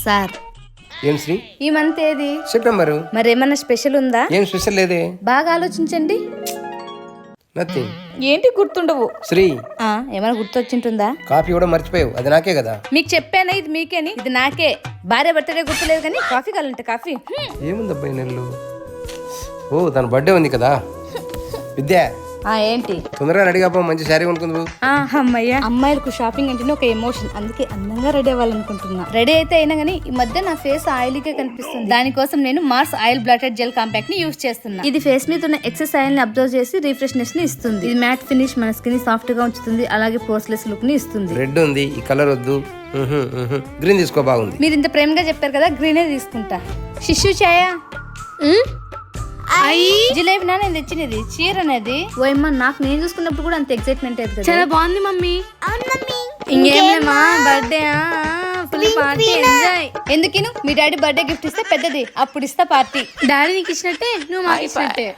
Sir ఏం శ్రీ? ఈ month ఏది? సెప్టెంబరు. మరేమన్నా స్పెషల్ ఉందా? ఏం స్పెషల్ లేదే. బాగా ఆలోచించండి. నథింగ్. ఏంటి గుర్తుండవు? శ్రీ, ఏమైనా గుర్తొచ్చింటుందా? కాఫీ కూడా మర్చిపోయావు, అది నాకే కదా. మీకు చెప్పానా ఇది మీకేని? ఇది నాకే. భార్య బర్త్డే గుర్తులేదు కానీ కాఫీ కావాలంటే కాఫీ. ఏముందబ్బా ఈ నెలలో? ఓ తన బర్త్డే ఉంది కదా. విద్య ఏంటి? తొందరగా రెడీ కాబో, మంచి శారీ కొనుక్కుందు. అమ్మయ్య, అమ్మాయిలకు షాపింగ్ అంటేనే ఒక ఎమోషన్. అందుకే అందంగా రెడీ అవ్వాలనుకుంటున్నా. రెడీ అయితే అయినా గానీ ఈ మధ్య నా ఫేస్ ఆయిలీగా కనిపిస్తుంది. దానికోసం నేను Mars oil blotted gel compact ని యూజ్ చేస్తున్నా. ఇది ఫేస్ మీద ఉన్న ఎక్సెస్ ఆయిల్ ని అబ్జర్వ్ చేసి రిఫ్రెష్నెస్ ని ఇస్తుంది. ఇది మ్యాట్ ఫినిష్, మన స్కిన్ సాఫ్ట్ గా ఉంచుతుంది. అలాగే పోర్స్లెస్ లుక్ ని ఇస్తుంది. రెడ్ ఉంది, ఈ కలర్ వద్దు. గ్రీన్ తీసుకో, బాగుంది. మీరు ఇంత ప్రేమగా చెప్పారు కదా, గ్రీనే తీసుకుంటా. శిశు ఛాయ జిలేబీ నా నేను తెచ్చినది చీర అనేది. ఓయమ్మ, నాకు నేను చూసుకున్నప్పుడు కూడా అంత ఎక్సైట్మెంట్ అయితే చాలా బాగుంది మమ్మీ. ఇంకేమా బర్త్డే ఫుల్ పార్టీ ఎంజాయ్. ఎందుకు మీ డాడీ బర్త్డే గిఫ్ట్ ఇస్తే పెద్దది, అప్పుడు ఇస్తా పార్టీ. డాడీ నీకు ఇచ్చినట్టే నువ్వు మాకు ఇచ్చినట్టే.